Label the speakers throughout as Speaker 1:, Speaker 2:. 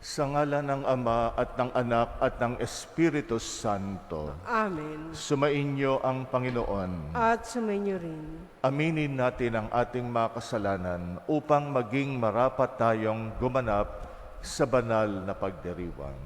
Speaker 1: Sa ngalan ng Ama at ng Anak at ng Espiritu Santo.
Speaker 2: Amen.
Speaker 1: Sumainyo ang Panginoon.
Speaker 2: At sumainyo rin.
Speaker 1: Aminin natin ang ating mga kasalanan upang maging marapat tayong gumanap sa banal na pagdiriwang.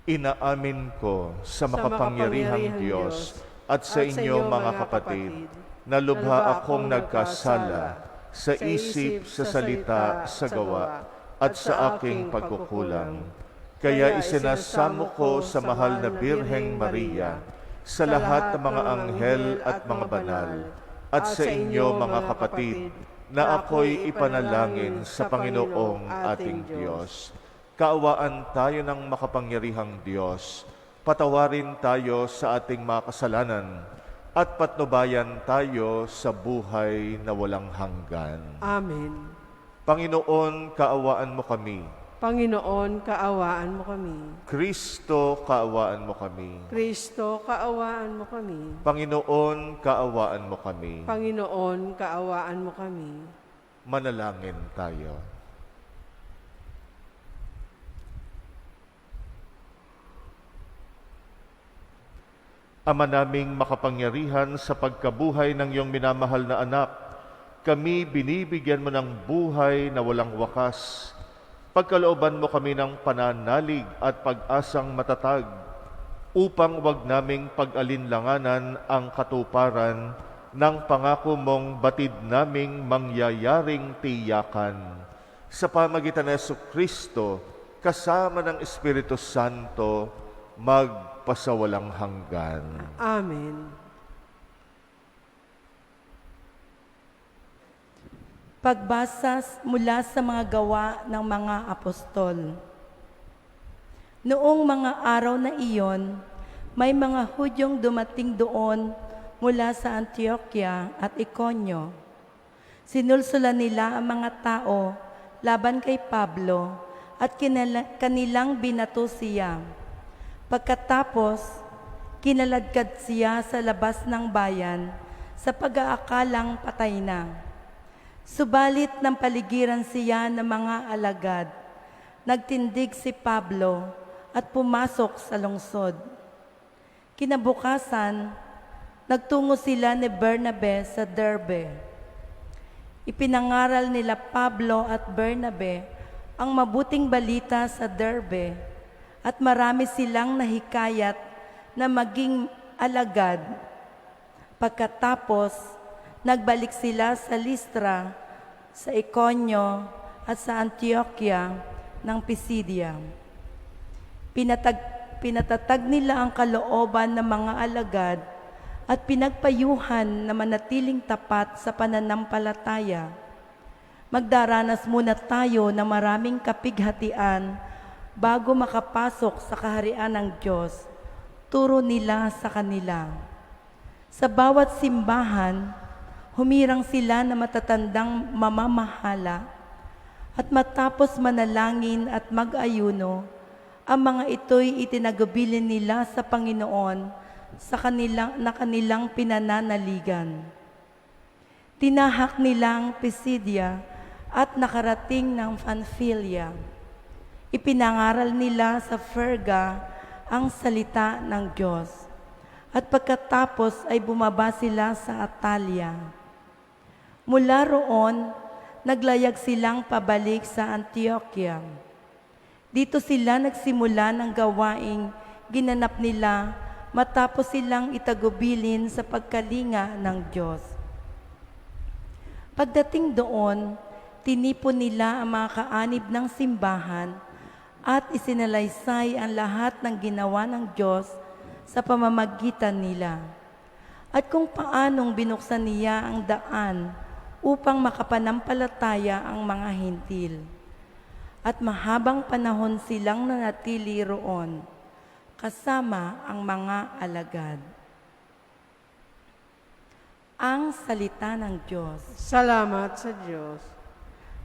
Speaker 1: Inaamin ko sa makapangyarihang Diyos at sa inyo mga kapatid na lubha akong nagkasala sa isip, sa salita, sa gawa, at sa aking pagkukulang. Kaya isinasamo ko sa mahal na Birheng Maria, sa lahat ng mga anghel at mga banal, at sa inyo mga kapatid, na ako'y ipanalangin sa Panginoong ating Diyos. Kaawaan tayo ng makapangyarihang Diyos, patawarin tayo sa ating mga kasalanan, at patnubayan tayo sa buhay na walang hanggan.
Speaker 2: Amen.
Speaker 1: Panginoon, kaawaan mo kami.
Speaker 2: Panginoon, kaawaan mo kami.
Speaker 1: Kristo, kaawaan mo kami.
Speaker 2: Kristo, kaawaan mo kami.
Speaker 1: Panginoon, kaawaan mo kami.
Speaker 2: Panginoon, kaawaan mo kami.
Speaker 1: Manalangin tayo. Ama naming makapangyarihan, sa pagkabuhay ng iyong minamahal na anak, kami binibigyan mo ng buhay na walang wakas. Pagkalooban mo kami ng pananalig at pag-asang matatag, upang wag naming pag-alinlanganan ang katuparan ng pangako mong batid naming mangyayaring tiyakan. Sa pamagitan ng Jesucristo, kasama ng Espiritu Santo, magpasawalang hanggan.
Speaker 2: Amen.
Speaker 3: Pagbasa mula sa mga gawa ng mga apostol. Noong mga araw na iyon, may mga Hudyong dumating doon mula sa Antioquia at Iconio. Sinulsulan nila ang mga tao laban kay Pablo at kanilang binato siya. Pagkatapos, kinaladkad siya sa labas ng bayan sa pag-aakalang patay na. Subalit ng paligiran siya ng mga alagad, nagtindig si Pablo at pumasok sa lungsod. Kinabukasan, nagtungo sila ni Bernabe sa Derbe. Ipinangaral nila Pablo at Bernabe ang mabuting balita sa Derbe at marami silang nahikayat na maging alagad. Pagkatapos, nagbalik sila sa Listra, sa Iconio at sa Antioquia ng Pisidia. Pinatatag nila ang kalooban ng mga alagad at pinagpayuhan na manatiling tapat sa pananampalataya. Magdaranas muna tayo ng maraming kapighatian bago makapasok sa kaharian ng Diyos, turo nila sa kanila. Sa bawat simbahan, humirang sila na matatandang mamamahala at matapos manalangin at mag-ayuno, ang mga ito'y itinagabilin nila sa Panginoon sa kanilang pinananaligan. Tinahak nilang Pisidia at nakarating ng Pamphylia. Ipinangaral nila sa Perga ang salita ng Diyos. At pagkatapos ay bumaba sila sa Atalia. Mula roon, naglayag silang pabalik sa Antioquia. Dito sila nagsimula ng gawaing ginanap nila matapos silang itagubilin sa pagkalinga ng Diyos. Pagdating doon, tinipon nila ang mga kaanib ng simbahan at isinalaysay ang lahat ng ginawa ng Diyos sa pamamagitan nila, at kung paanong binuksan niya ang daan upang makapanampalataya ang mga hintil. At mahabang panahon silang nanatili roon, kasama ang mga alagad. Ang salita ng Diyos.
Speaker 2: Salamat sa Diyos.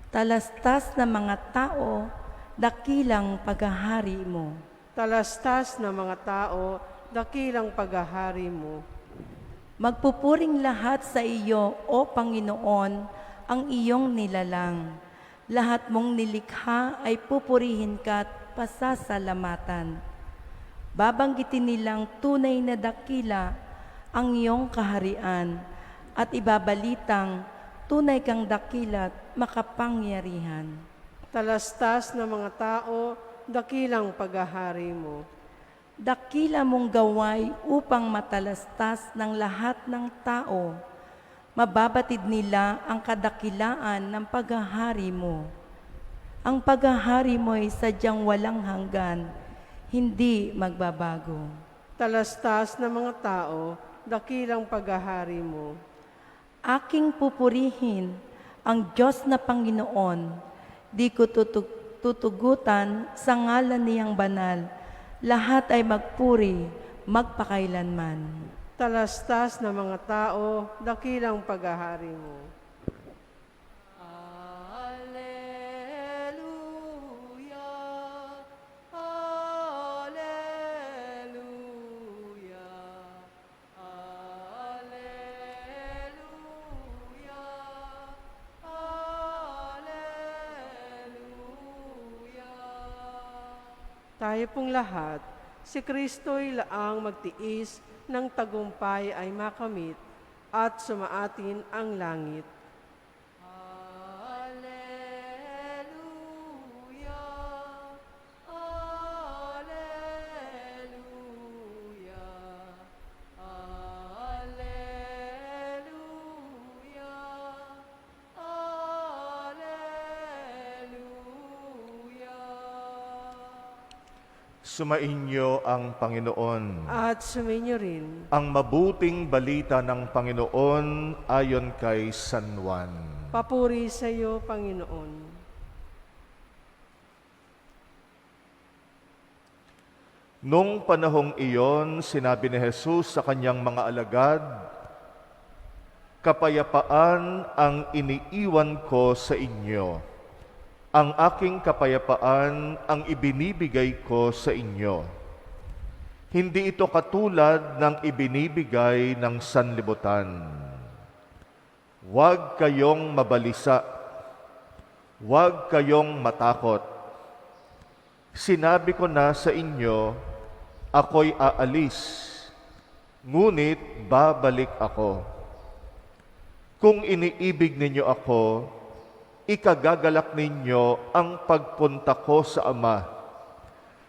Speaker 3: Talastas na mga tao, dakilang paghahari mo.
Speaker 2: Talastas na mga tao, dakilang paghahari mo.
Speaker 3: Magpupuring lahat sa iyo, O Panginoon, ang iyong nilalang. Lahat mong nilikha ay pupurihin ka at pasasalamatan. Babanggitin nilang tunay na dakila ang iyong kaharian at ibabalitang tunay kang dakila at makapangyarihan.
Speaker 2: Talastas ng mga tao, dakilang paghahari mo.
Speaker 3: Dakila mong gaway upang matalastas ng lahat ng tao. Mababatid nila ang kadakilaan ng paghahari mo. Ang paghahari mo ay sadyang walang hanggan, hindi magbabago.
Speaker 2: Talastas ng mga tao, dakilang paghahari mo.
Speaker 3: Aking pupurihin ang Diyos na Panginoon. Di ko tutugutan sa ngalan niyang banal. Lahat ay magpuri, magpakailanman.
Speaker 2: Talastas ng mga tao, dakilang paghahari mo. Tayo pong lahat, si Kristo'y laang magtiis ng tagumpay ay makamit at sumaatin ang langit. Alleluia, Alleluia, Alleluia, Alleluia.
Speaker 1: Sumainyo ang Panginoon.
Speaker 2: At sumainyo rin.
Speaker 1: Ang mabuting balita ng Panginoon ayon kay San Juan.
Speaker 2: Papuri sa iyo, Panginoon.
Speaker 1: Nung panahong iyon, sinabi ni Jesus sa kanyang mga alagad, "Kapayapaan ang iniiwan ko sa inyo. Ang aking kapayapaan ang ibinibigay ko sa inyo. Hindi ito katulad ng ibinibigay ng sanlibutan. Huwag kayong mabalisa. Huwag kayong matakot. Sinabi ko na sa inyo, ako'y aalis, ngunit babalik ako. Kung iniibig ninyo ako, ikagagalak ninyo ang pagpunta ko sa Ama,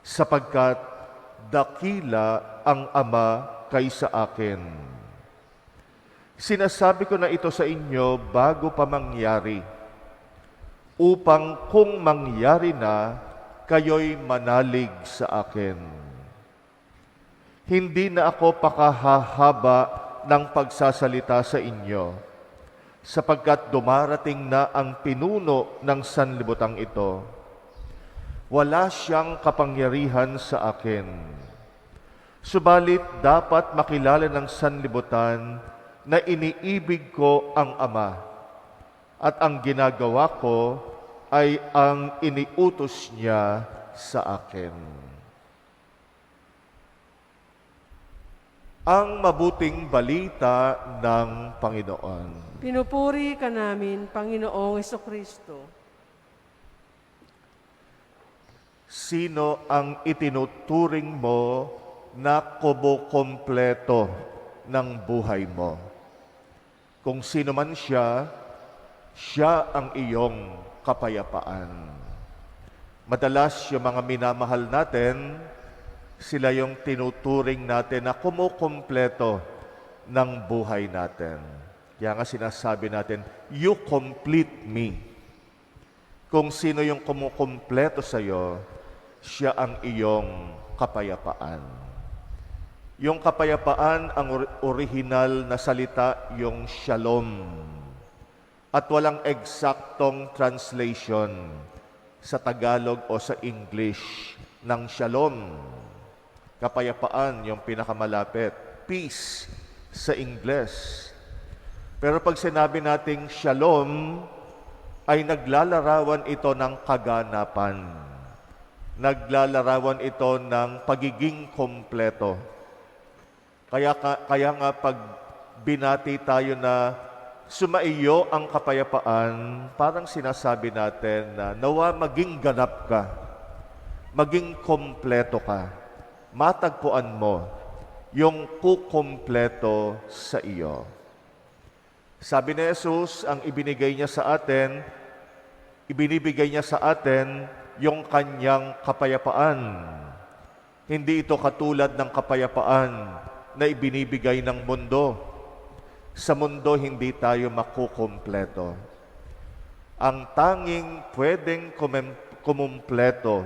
Speaker 1: sapagkat dakila ang Ama kaysa akin. Sinasabi ko na ito sa inyo bago pa mangyari, upang kung mangyari na, kayo'y manalig sa akin. Hindi na ako pakahahaba ng pagsasalita sa inyo, sapagkat dumarating na ang pinuno ng sanlibutang ito. Wala siyang kapangyarihan sa akin. Subalit dapat makilala ng sanlibutan na iniibig ko ang Ama, at ang ginagawa ko ay ang iniutos niya sa akin." Ang mabuting balita ng Panginoon.
Speaker 2: Pinupuri ka namin, Panginoong Hesukristo.
Speaker 1: Sino ang itinuturing mo na kubo-kompleto ng buhay mo? Kung sino man siya, siya ang iyong kapayapaan. Madalas yung mga minamahal natin, sila yung tinuturing natin na kumukompleto ng buhay natin. Kaya nga sinasabi natin, you complete me. Kung sino yung kumukompleto sa iyo, siya ang iyong kapayapaan. Yung kapayapaan, ang original na salita, yung shalom. At walang eksaktong translation sa Tagalog o sa English ng shalom. Kapayapaan, yung pinakamalapit. Peace sa Ingles. Pero pag sinabi nating shalom, ay naglalarawan ito ng kaganapan. Naglalarawan ito ng pagiging kompleto. Kaya nga pag binati tayo na sumaiyo ang kapayapaan, parang sinasabi natin na nawa maging ganap ka, maging kompleto ka, matagpuan mo yung kukumpleto sa iyo. Sabi ni Jesus, ang ibinibigay niya sa atin yung kanyang kapayapaan. Hindi ito katulad ng kapayapaan na ibinibigay ng mundo. Sa mundo, hindi tayo makukumpleto. Ang tanging pwedeng kumumpleto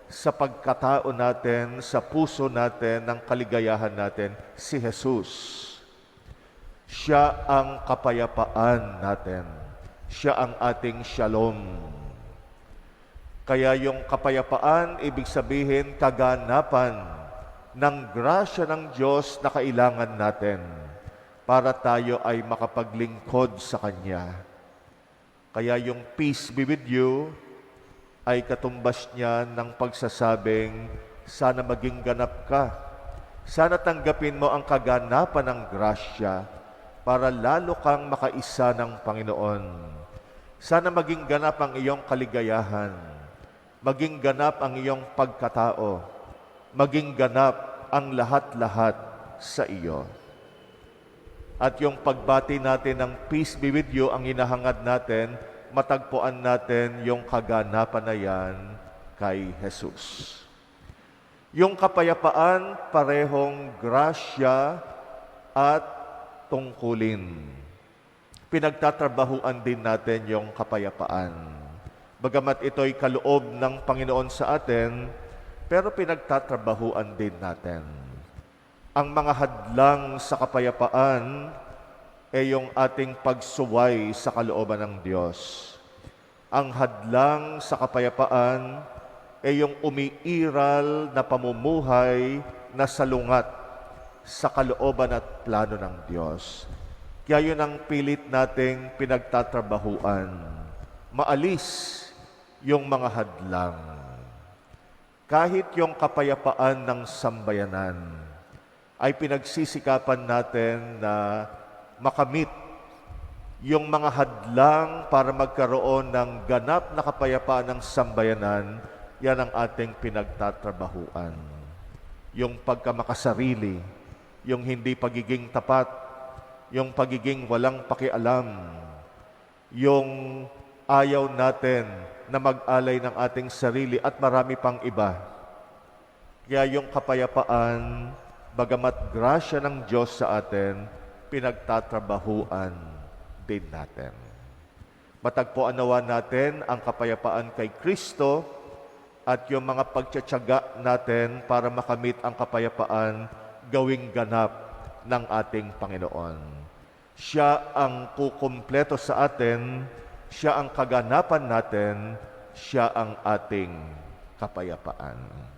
Speaker 1: sa pagkatao natin, sa puso natin, ng kaligayahan natin, si Jesus. Siya ang kapayapaan natin. Siya ang ating shalom. Kaya yung kapayapaan, ibig sabihin kaganapan ng grasya ng Diyos na kailangan natin para tayo ay makapaglingkod sa Kanya. Kaya yung peace be with you ay katumbas niya ng pagsasabing, sana maging ganap ka. Sana tanggapin mo ang kaganapan ng grasya para lalo kang makaisa ng Panginoon. Sana maging ganap ang iyong kaligayahan, maging ganap ang iyong pagkatao, maging ganap ang lahat-lahat sa iyo. At yung pagbati natin ng peace be with you, ang hinahangad natin, matagpuan natin yung kaganapan na yan kay Jesus. Yung kapayapaan, parehong grasya at tungkulin. Pinagtatrabahuan din natin yung kapayapaan. Bagamat ito'y kaloob ng Panginoon sa atin, pero pinagtatrabahuan din natin. Ang mga hadlang sa kapayapaan ay yung ating pagsuway sa kalooban ng Diyos. Ang hadlang sa kapayapaan ay yung umiiral na pamumuhay na salungat sa kalooban at plano ng Diyos. Kaya yun ang pilit nating pinagtatrabahuan. Maalis yung mga hadlang. Kahit yung kapayapaan ng sambayanan, ay pinagsisikapan natin na makamit yung mga hadlang para magkaroon ng ganap na kapayapaan ng sambayanan. Yan ang ating pinagtatrabahuan. Yung pagkamakasarili, yung hindi pagiging tapat, yung pagiging walang pakialam, yung ayaw natin na mag-alay ng ating sarili at marami pang iba. Kaya yung kapayapaan, bagamat grasya ng Diyos sa atin, pinagtatrabahuan din natin. Matagpuan nawa natin ang kapayapaan kay Kristo at yung mga pagtsatsaga natin para makamit ang kapayapaan gawing ganap ng ating Panginoon. Siya ang kukumpleto sa atin, siya ang kaganapan natin, siya ang ating kapayapaan.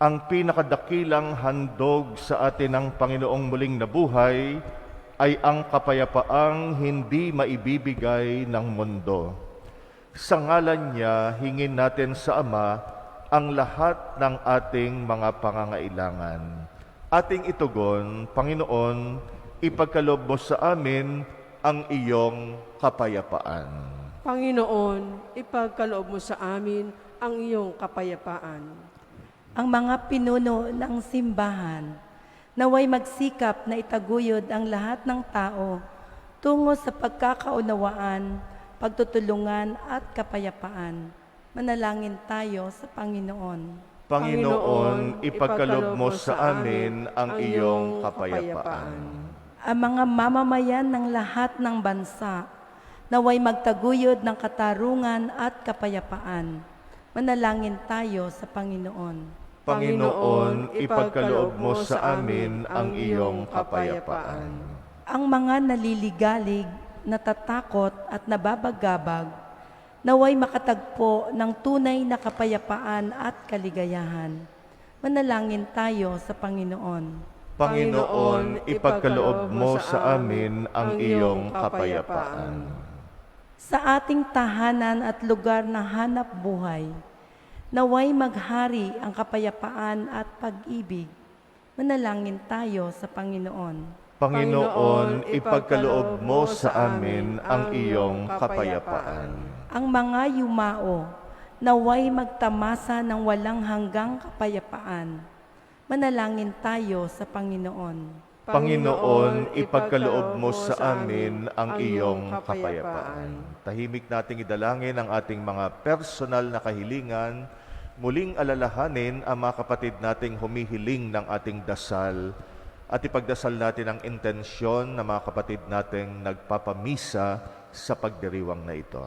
Speaker 1: Ang pinakadakilang handog sa atin ng Panginoong muling nabuhay ay ang kapayapaang hindi maibibigay ng mundo. Sa ngalan niya, hingin natin sa Ama ang lahat ng ating mga pangangailangan. Ating itugon, Panginoon, ipagkaloob mo sa amin ang iyong kapayapaan.
Speaker 2: Panginoon, ipagkaloob mo sa amin ang iyong kapayapaan.
Speaker 3: Ang mga pinuno ng simbahan, naway magsikap na itaguyod ang lahat ng tao tungo sa pagkakaunawaan, pagtutulungan at kapayapaan. Manalangin tayo sa Panginoon.
Speaker 1: Panginoon, ipagkaloob mo sa amin ang iyong kapayapaan.
Speaker 3: Ang mga mamamayan ng lahat ng bansa, naway magtaguyod ng katarungan at kapayapaan. Manalangin tayo sa Panginoon.
Speaker 1: Panginoon, ipagkaloob mo sa amin ang iyong kapayapaan.
Speaker 3: Ang mga naliligalig, natatakot at nababagabag, naway makatagpo ng tunay na kapayapaan at kaligayahan. Manalangin tayo sa Panginoon.
Speaker 1: Panginoon, ipagkaloob mo sa amin ang iyong kapayapaan.
Speaker 3: Sa ating tahanan at lugar na hanap buhay, naway maghari ang kapayapaan at pag-ibig. Manalangin tayo sa Panginoon.
Speaker 1: Panginoon, ipagkaloob mo sa amin ang iyong kapayapaan.
Speaker 3: Ang mga yumao, naway magtamasa ng walang hanggang kapayapaan. Manalangin tayo sa Panginoon.
Speaker 1: Panginoon, ipagkaloob mo sa amin ang iyong kapayapaan. Tahimik nating idalangin ang ating mga personal na kahilingan. Muling alalahanin ang mga kapatid nating humihiling ng ating dasal at ipagdasal natin ang intensyon ng mga kapatid nating nagpapamisa sa pagdiriwang na ito.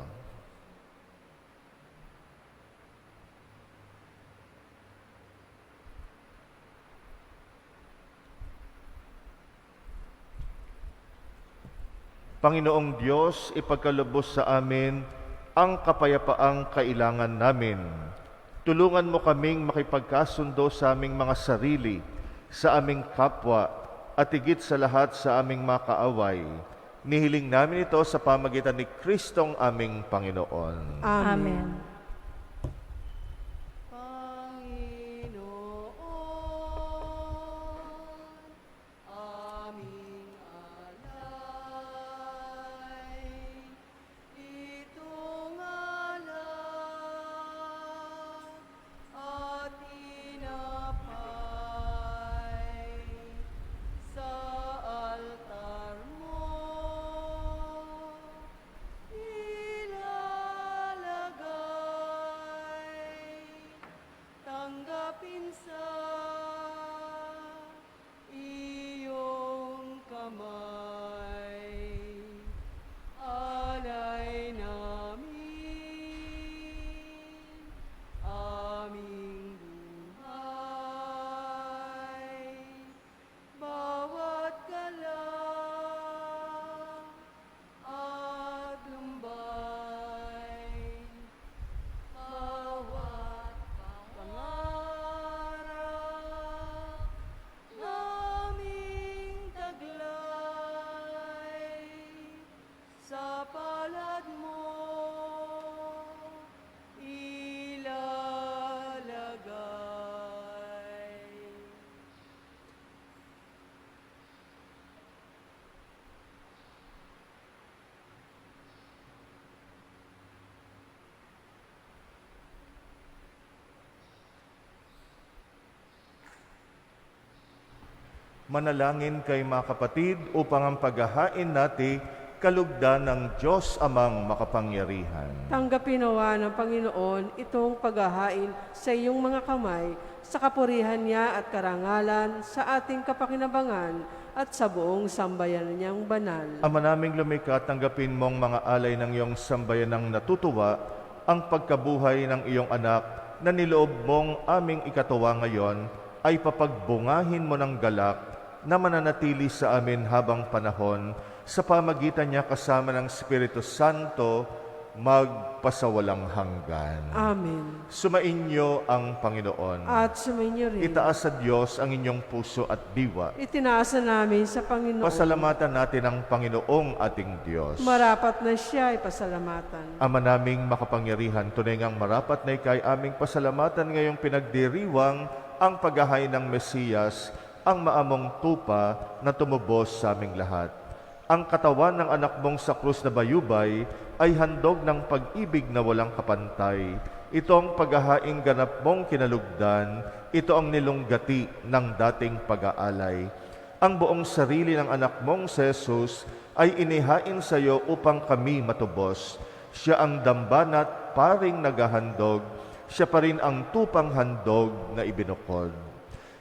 Speaker 1: Panginoong Diyos, ipagkalubos sa amin ang kapayapaang kailangan namin. Tulungan mo kaming makipagkasundo sa aming mga sarili, sa aming kapwa, at higit sa lahat sa aming mga kaaway. Nihiling namin ito sa pamagitan ni Kristong aming Panginoon.
Speaker 3: Amen.
Speaker 1: Manalangin kay mga kapatid upang ang paghahain natin kalugdan ng Diyos Amang makapangyarihan.
Speaker 2: Tanggapin nawa ng Panginoon itong paghahain sa iyong mga kamay, sa kapurihan niya at karangalan, sa ating kapakinabangan at sa buong sambayan niyang banal.
Speaker 1: Ama naming lumikha, tanggapin mong mga alay ng iyong sambayanang natutuwa, ang pagkabuhay ng iyong anak na niloob mong aming ikatuwa ngayon, ay papagbungahin mo ng galak na mananatili sa amin habang panahon, sa pamagitan niya kasama ng Espiritu Santo, magpasawalang hanggan.
Speaker 2: Amen.
Speaker 1: Sumainyo ang Panginoon.
Speaker 2: At sumainyo rin.
Speaker 1: Itaas sa Diyos ang inyong puso at diwa.
Speaker 2: Itinaasa namin sa Panginoon.
Speaker 1: Pasalamatan natin ang Panginoong ating Diyos.
Speaker 2: Marapat na siya ay pasalamatan.
Speaker 1: Ama naming makapangyarihan, tunay ngang marapat na ikay aming pasalamatan ngayong pinagdiriwang ang paghahain ng Mesiyas, ang maamong tupa na tumubos sa aming lahat. Ang katawan ng anak mong sa krus na bayubay ay handog ng pag-ibig na walang kapantay. Ito ang paghahaing ganap mong kinalugdan, ito ang nilunggati ng dating pag-aalay. Ang buong sarili ng anak mong si Jesus ay inihain sa iyo upang kami matubos. Siya ang dambanat paring naghahandog, siya pa rin ang tupang handog na ibinukod.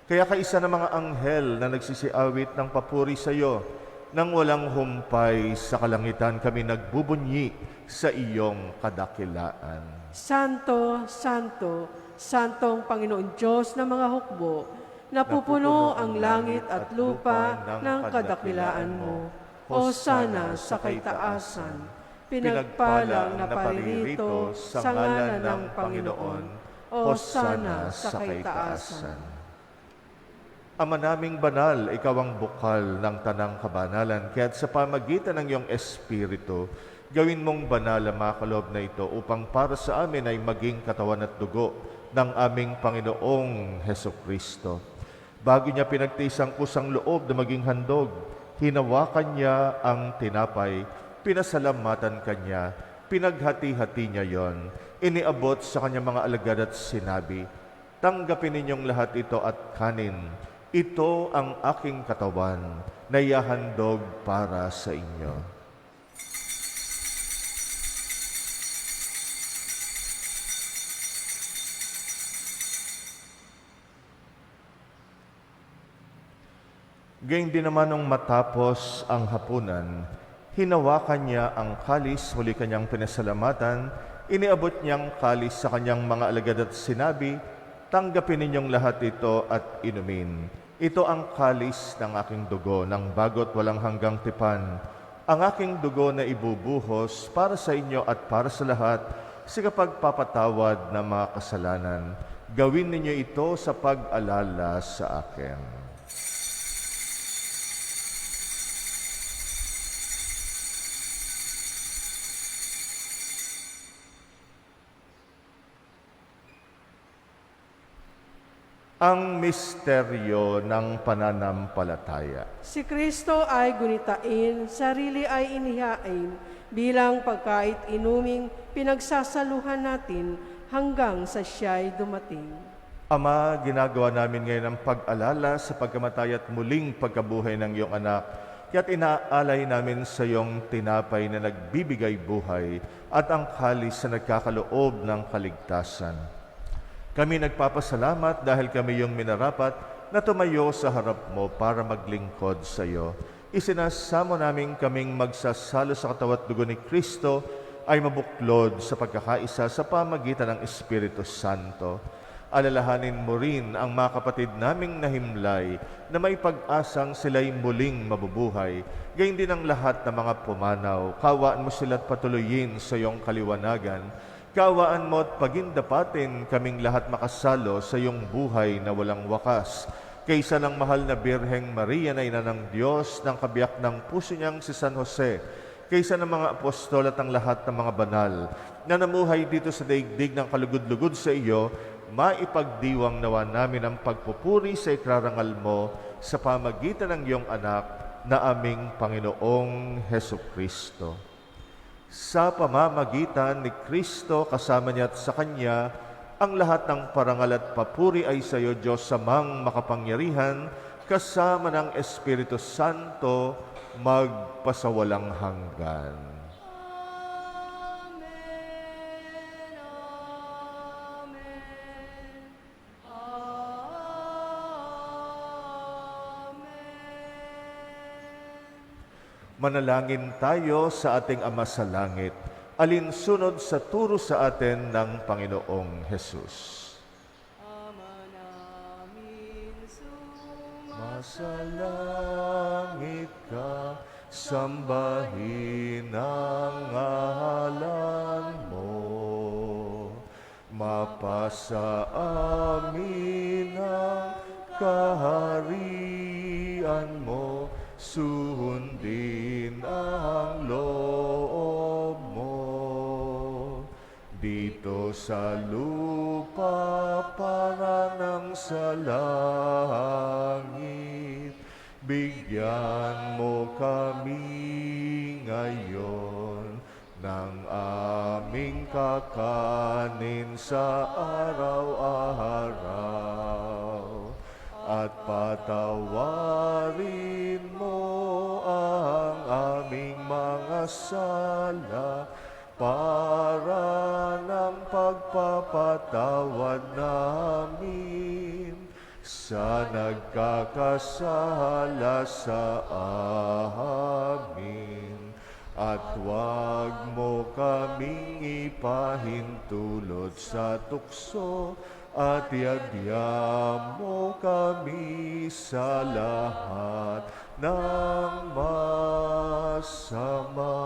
Speaker 1: Kaya kaisa ng mga anghel na nagsisiawit ng papuri sa iyo, nang walang humpay sa kalangitan kami nagbubunyi sa iyong kadakilaan.
Speaker 2: Santo, Santo, Santong Panginoon Diyos ng mga hukbo, napupuno ang langit at lupa ng kadakilaan mo. Hosana sa kaitaasan, pinagpalang na paririto sa ngalan ng Panginoon. Hosana sa kaitaasan.
Speaker 1: Ama naming banal, ikaw ang bukal ng tanang kabanalan, kaya't sa pamagitan ng iyong Espiritu, gawin mong banal ang mga kaloob na ito upang para sa amin ay maging katawan at dugo ng aming Panginoong Hesukristo. Bago niya pinagtiis ang kusang loob na maging handog, hinawakan niya ang tinapay, pinasalamatan kanya, pinaghati-hati niya yon, iniabot sa kanyang mga alagad at sinabi, "Tanggapin ninyong lahat ito at kanin. Ito ang aking katawan na ihahandog para sa inyo." Gayun din naman nung matapos ang hapunan, hinawakan niya ang kalis, huli kanyang pinasalamatan, iniabot niyang kalis sa kanyang mga alagad at sinabi, "Tanggapin ninyong lahat ito at inumin. Ito ang kalis ng aking dugo, ng bago't walang hanggang tipan. Ang aking dugo na ibubuhos para sa inyo at para sa lahat sa kapagpapatawad ng mga kasalanan. Gawin ninyo ito sa pag-alala sa akin." Ang misteryo ng pananampalataya.
Speaker 2: Si Kristo ay gunitain, sarili ay inihain, bilang pagkait inuming pinagsasaluhan natin hanggang sa siya'y dumating.
Speaker 1: Ama, ginagawa namin ngayon ang pag-alala sa pagkamatay at muling pagkabuhay ng iyong anak, kaya't inaalay namin sa iyong tinapay na nagbibigay buhay at ang kalis na nagkakaloob ng kaligtasan. Kami nagpapasalamat dahil kami yung minarapat na tumayo sa harap mo para maglingkod sa iyo. Isinasamo namin kaming magsasalo sa katawan at dugo ni Kristo ay mabuklod sa pagkakaisa sa pamagitan ng Espiritu Santo. Alalahanin mo rin ang mga kapatid naming nahimlay na may pag-asang sila'y muling mabubuhay. Gayun din ang lahat ng mga pumanaw. Kawaan mo sila't patuloyin sa iyong kaliwanagan. Kaawaan mo at pagindapatin kaming lahat makasalo sa iyong buhay na walang wakas. Kaysa ng mahal na Birheng Maria na ina ng Diyos, ng kabiyak ng puso niyang si San Jose, kaysa ng mga apostol at ang lahat ng mga banal na namuhay dito sa daigdig ng kalugod-lugod sa iyo, maipagdiwang nawa namin ang pagpupuri sa ikrarangal mo sa pamagitan ng iyong anak na aming Panginoong Hesukristo. Sa pamamagitan ni Kristo, kasama niya at sa Kanya, ang lahat ng parangal at papuri ay sa iyo, Diyos Amang makapangyarihan, kasama ng Espiritu Santo, magpasawalang hanggan. Manalangin tayo sa ating Ama sa Langit, alinsunod sa turo sa atin ng Panginoong Hesus.
Speaker 2: Ama namin,
Speaker 1: Masalangit ka, sambahin ang ngalan mo. Mapasa amin ang kaharian mo, sundin ang loob mo. Dito sa lupa para ng sa langit, bigyan mo kami ngayon ng aming kakanin sa araw-araw. At patawarin mo ang aming mga sala para ng pagpapatawad namin sa nagkakasala sa amin. At huwag mo kaming ipahintulot sa tukso, at iadya mo kami sa lahat ng masama.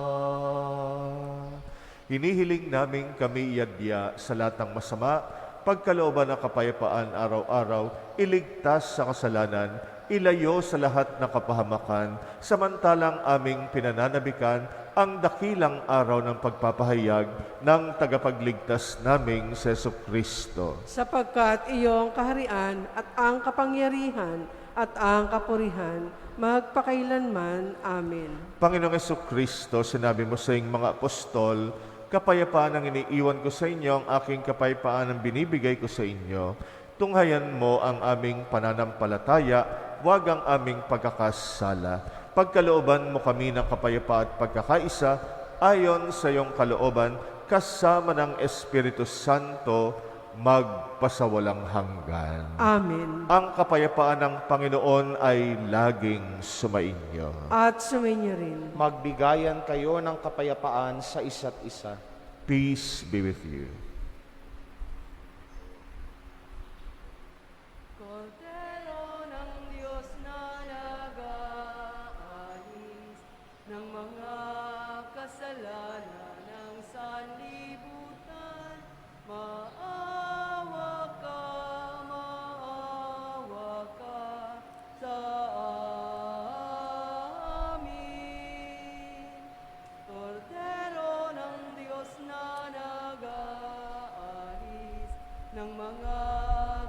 Speaker 1: Hinihiling namin kami iadya sa lahat ng masama, pagkalooban ng kapayapaan araw-araw, iligtas sa kasalanan, ilayo sa lahat ng kapahamakan, samantalang aming pinananabikan ang dakilang araw ng pagpapahayag ng tagapagligtas naming si Jesucristo.
Speaker 2: Sapagkat iyong kaharian at ang kapangyarihan at ang kapurihan, magpakailanman. Amen.
Speaker 1: Panginoong Jesucristo, sinabi mo sa iyong mga apostol, kapayapaan ang iniiwan ko sa inyo, ang aking kapayapaan ang binibigay ko sa inyo. Tunghayan mo ang aming pananampalataya, huwag ang aming pagkakasala. Pagkalooban mo kami ng kapayapaan at pagkakaisa, ayon sa iyong kalooban, kasama ng Espiritu Santo, magpasawalang hanggan.
Speaker 2: Amen.
Speaker 1: Ang kapayapaan ng Panginoon ay laging sumainyo.
Speaker 2: At sumainyo rin.
Speaker 4: Magbigayan kayo ng kapayapaan sa isa't isa.
Speaker 1: Peace be with you.
Speaker 2: Kordero ng Diyos na nag-aalis ng mga kasalanan ng sanlibutan, maawa ka sa amin. Kordero ng Diyos na nag-aalis ng mga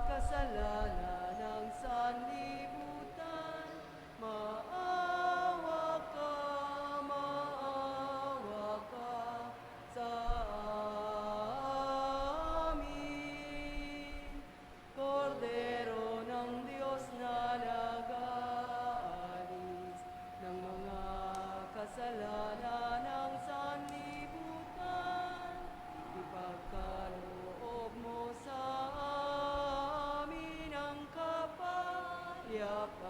Speaker 2: kasalanan ng sanlibutan, maawa ka sa amin. Kordero ng Diyos na nag-aalis ng mga kasalanan ng sanlibutan, ipagkaloob mo sa amin ang kapayapaan.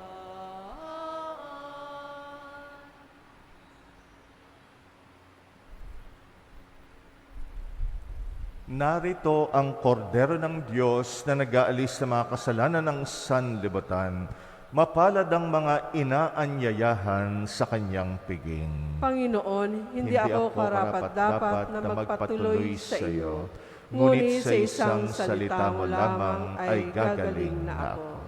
Speaker 1: Narito ang kordero ng Diyos na nag-aalis sa mga kasalanan ng sanlibutan. Mapalad ang mga inaanyayahan sa kanyang piging.
Speaker 2: Panginoon, hindi ako karapat-dapat na magpatuloy sa iyo, ngunit sa isang salita mo lamang ay gagaling na ako.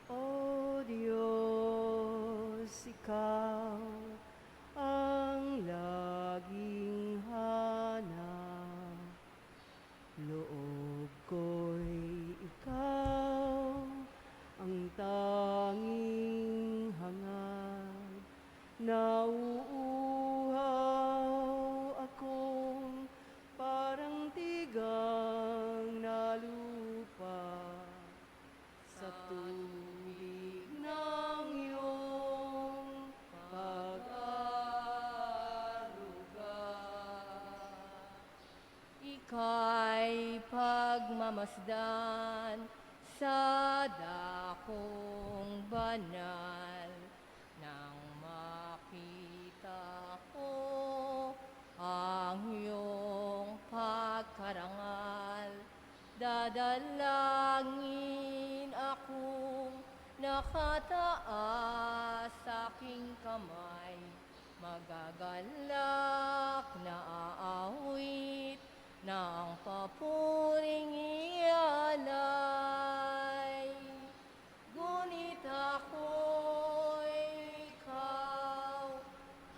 Speaker 2: O Diyos, ikaw ang laging hanap. Loob ko'y ikaw ang tanging hangad. Nauuhaw akong parang tigang na lupa sa tubig ng iyong pag-aaruga.
Speaker 5: Ika'y pagmamasdan sa dakong banal nang makita ko ang iyong pagkarangal. Dadalangin akong nakataas sa aking kamay, magagalak na aawit ng papuring ialay. Ngunit ako'y ikaw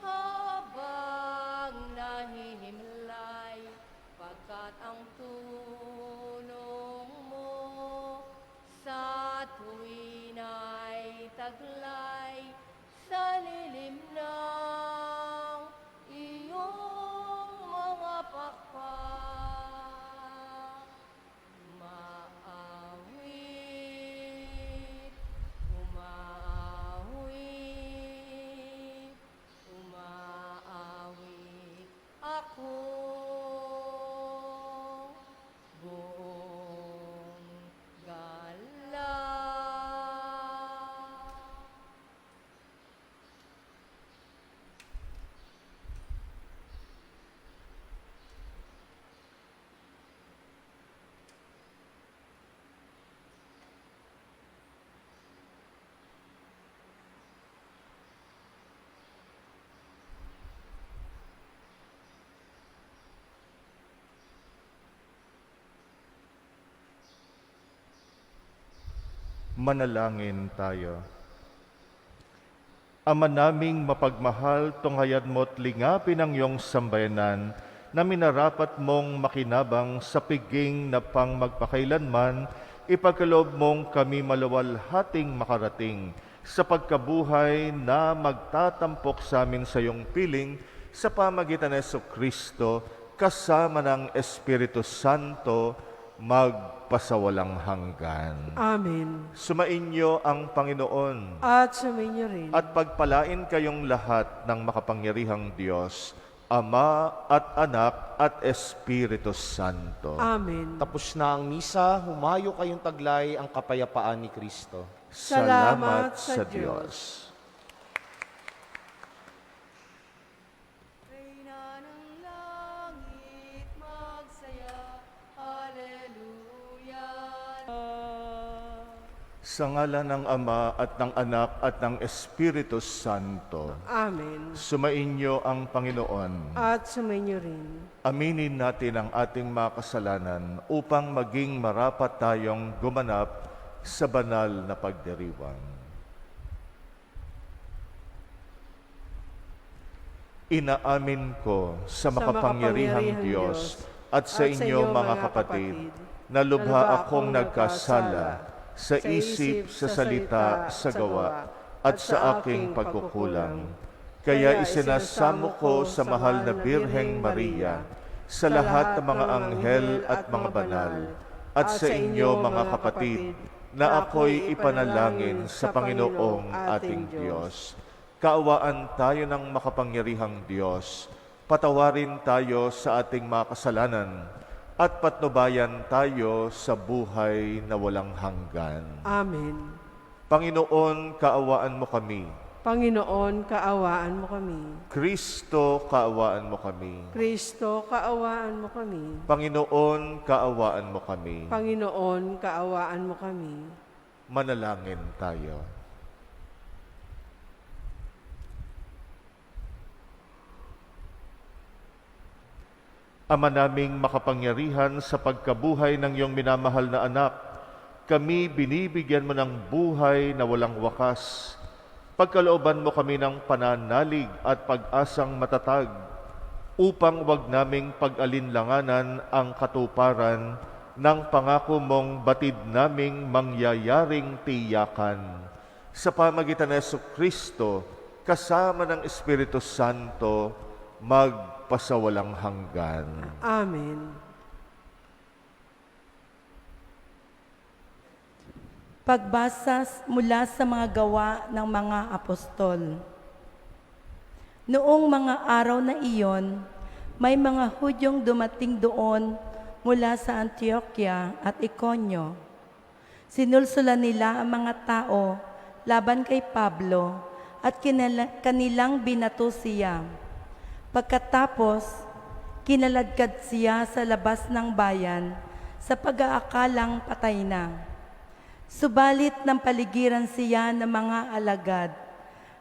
Speaker 5: habang nahihimlay, pagkat ang tulong mo sa tuwin ay taglay sa lilim ng iyong mga pakpak. Umaawit, umaawit, umaawit ako. Buong galang.
Speaker 1: Manalangin tayo. Ama naming mapagmahal, tunghayan mo't lingapin ang iyong sambayanan na minarapat mong makinabang sa piging na pang magpakailanman, ipagkaloob mong kami malawalhating makarating sa pagkabuhay na magtatampok sa amin sa iyong piling sa pamagitan ng Jesucristo kasama ng Espiritu Santo magpasawalang hanggan.
Speaker 2: Amen.
Speaker 1: Sumainyo ang Panginoon
Speaker 2: At sumainyo rin.
Speaker 1: at pagpalain kayong lahat ng makapangyarihang Diyos, Ama at Anak at Espiritu Santo.
Speaker 2: Amen.
Speaker 4: Tapos na ang misa, humayo kayong taglay ang kapayapaan ni Kristo.
Speaker 2: Salamat sa Diyos.
Speaker 5: Reyna ng langit, magsaya, Hallelujah.
Speaker 1: Sa ngalan ng Ama at ng Anak at ng Espiritu Santo,
Speaker 2: Amen.
Speaker 1: sumainyo ang Panginoon.
Speaker 2: At sumainyo rin.
Speaker 1: Aminin natin ang ating mga kasalanan upang maging marapat tayong gumanap sa banal na pagdiriwang. Inaamin ko sa makapangyarihang Diyos at sa inyo mga kapatid na lubha akong nagkasala sa isip, sa salita, sa gawa at sa aking pagkukulang. Kaya isinasamo ko sa mahal na Birheng Maria, sa lahat ng mga anghel at mga banal, at sa inyo mga kapatid, na ako'y ipanalangin sa Panginoong ating Diyos. Kaawaan tayo ng makapangyarihang Diyos, patawarin tayo sa ating mga kasalanan, at patnubayan tayo sa buhay na walang hanggan.
Speaker 2: Amen.
Speaker 1: Panginoon, kaawaan mo kami.
Speaker 2: Panginoon, kaawaan mo kami.
Speaker 1: Kristo, kaawaan mo kami.
Speaker 2: Kristo, kaawaan mo kami.
Speaker 1: Panginoon, kaawaan mo kami.
Speaker 2: Panginoon, kaawaan mo kami.
Speaker 1: Manalangin tayo. Ama naming makapangyarihan sa pagkabuhay ng iyong minamahal na anak, kami binibigyan mo ng buhay na walang wakas. Pagkalooban mo kami ng pananalig at pag-asang matatag, upang wag naming pag-alinlanganan ang katuparan ng pangako mong batid naming mangyayaring tiyakan. Sa pamagitan ng Jesucristo, kasama ng Espiritu Santo, magpasawalang hanggan.
Speaker 2: Amen.
Speaker 3: Pagbasa mula sa mga gawa ng mga apostol. Noong mga araw na iyon, may mga Hudyong dumating doon mula sa Antioquia at Iconio. Sinulsulan nila ang mga tao laban kay Pablo at kanilang binato siya. Pagkatapos, kinaladkad siya sa labas ng bayan sa pag-aakalang patay na. Subalit ng paligiran siya ng mga alagad,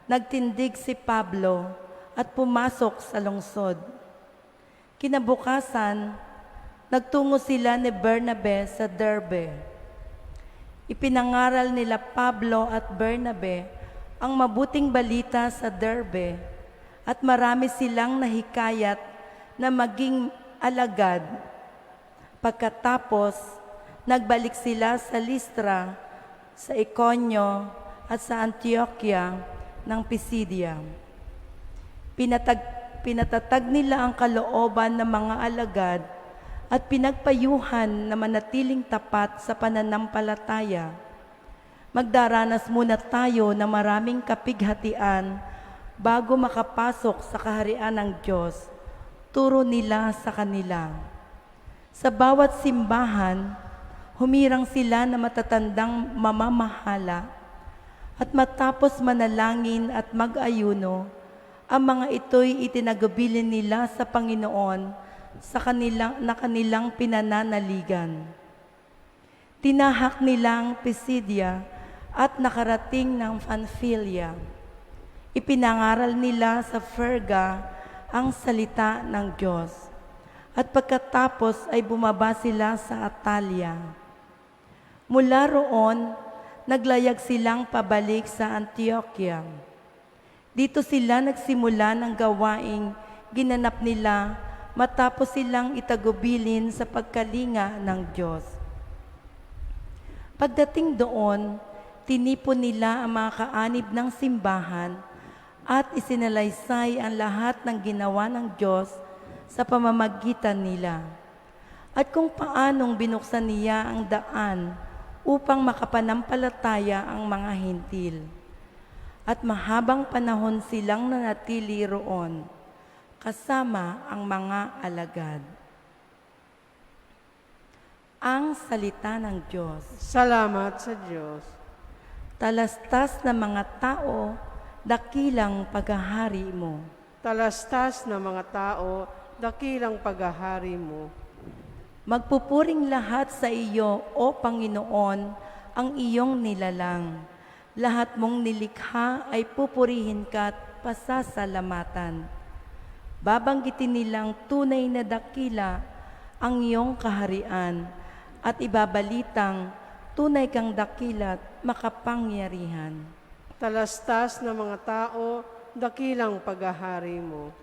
Speaker 3: nagtindig si Pablo at pumasok sa lungsod. Kinabukasan, nagtungo sila ni Bernabe sa Derbe. Ipinangaral nila Pablo at Bernabe ang mabuting balita sa Derbe at marami silang nahikayat na maging alagad. Pagkatapos, nagbalik sila sa Listra, sa Iconio at sa Antioquia ng Pisidia. Pinatatag nila ang kalooban ng mga alagad at pinagpayuhan na manatiling tapat sa pananampalataya. Magdaranas muna tayo ng maraming kapighatian bago makapasok sa kaharian ng Diyos. Turo nila sa kanila. Sa bawat simbahan, humirang sila na matatandang mamamahala at matapos manalangin at mag-ayuno, ang mga ito'y itinagabilin nila sa Panginoon sa kanilang pinananaligan. Tinahak nila ang Pisidia at nakarating ng Pamphylia. Ipinangaral nila sa Perga ang salita ng Diyos. At pagkatapos ay bumaba sila sa Atalia. Mula roon, naglayag silang pabalik sa Antioquia. Dito sila nagsimula ng gawaing ginanap nila matapos silang itagubilin sa pagkalinga ng Diyos. Pagdating doon, tinipon nila ang mga kaanib ng simbahan at isinalaysay ang lahat ng ginawa ng Diyos sa pamamagitan nila at kung paanong binuksan niya ang daan upang makapanampalataya ang mga hintil. At mahabang panahon silang nanatili roon kasama ang mga alagad. Ang salita ng Diyos.
Speaker 2: Salamat sa Diyos.
Speaker 3: Talastas na mga tao, dakilang paghahari mo.
Speaker 2: Talastas na mga tao, dakilang paghahari mo.
Speaker 3: Magpupuring lahat sa iyo, O Panginoon, ang iyong nilalang. Lahat mong nilikha ay pupurihin ka at pasasalamatan. Babanggitin nilang tunay na dakila ang iyong kaharian at ibabalitang tunay kang dakila at makapangyarihan.
Speaker 2: Talastas na mga tao, dakilang paghahari mo.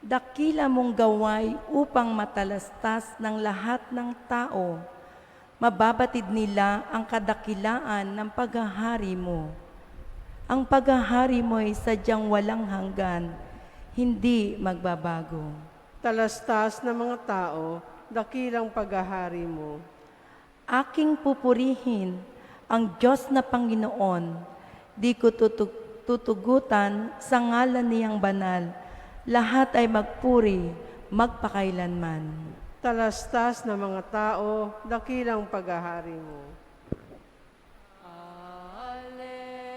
Speaker 3: Dakila mong gaway upang matalastas ng lahat ng tao. Mababatid nila ang kadakilaan ng paghahari mo. Ang paghahari mo ay sadyang walang hanggan, hindi magbabago.
Speaker 2: Talastas na mga tao, dakilang paghahari mo.
Speaker 3: Aking pupurihin ang Diyos na Panginoon, di ko tutugutan sa ngalan niyang banal. Lahat ay magpuri, magpakailanman.
Speaker 2: Talastas na mga tao, dakilang paghahari mo.
Speaker 5: Alleluia,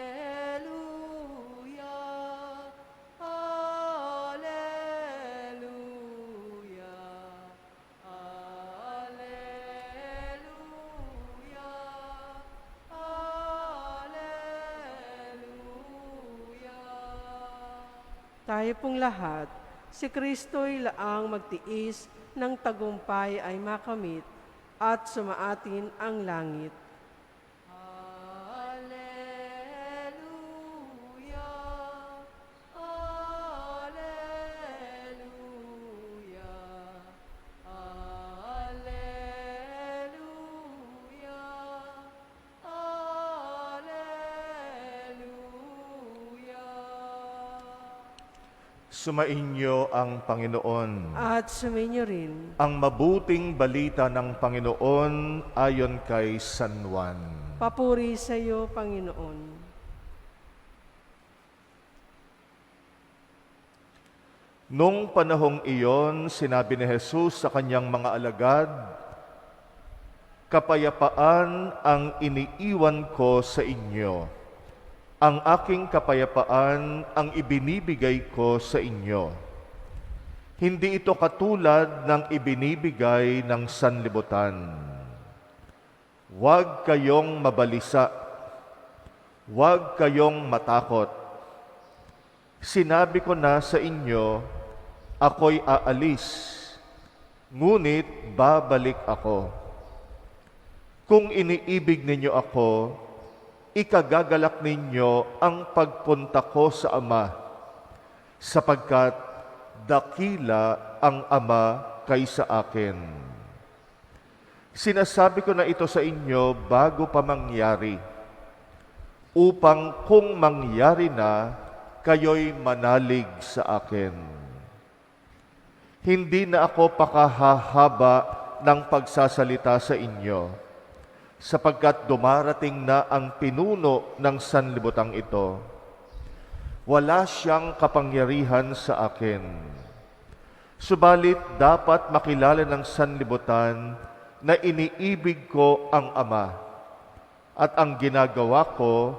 Speaker 5: alleluia, alleluia, alleluia.
Speaker 2: Tayo pong lahat, si Kristo'y laang magtiis ng tagumpay ay makamit at sumaatin ang langit.
Speaker 5: Alleluia, alleluia, alleluia, alleluia.
Speaker 1: Sumainyo ang Panginoon.
Speaker 2: At sumainyo rin.
Speaker 1: Ang mabuting balita ng Panginoon ayon kay San Juan.
Speaker 2: Papuri sa iyo, Panginoon.
Speaker 1: Nung panahong iyon, sinabi ni Jesus sa kanyang mga alagad, "Kapayapaan ang iniiwan ko sa inyo. Ang aking kapayapaan ang ibinibigay ko sa inyo. Hindi ito katulad ng ibinibigay ng sanlibutan. Huwag kayong mabalisa. Huwag kayong matakot. Sinabi ko na sa inyo, ako'y aalis, ngunit babalik ako. Kung iniibig ninyo ako, ikagagalak ninyo ang pagpunta ko sa Ama, sapagkat dakila ang Ama kaysa akin. Sinasabi ko na ito sa inyo bago pa mangyari, upang kung mangyari na, kayo'y manalig sa akin. Hindi na ako pakahahaba ng pagsasalita sa inyo, sapagkat dumarating na ang pinuno ng sanlibutang ito. Wala siyang kapangyarihan sa akin. Subalit dapat makilala ng sanlibutan na iniibig ko ang Ama, at ang ginagawa ko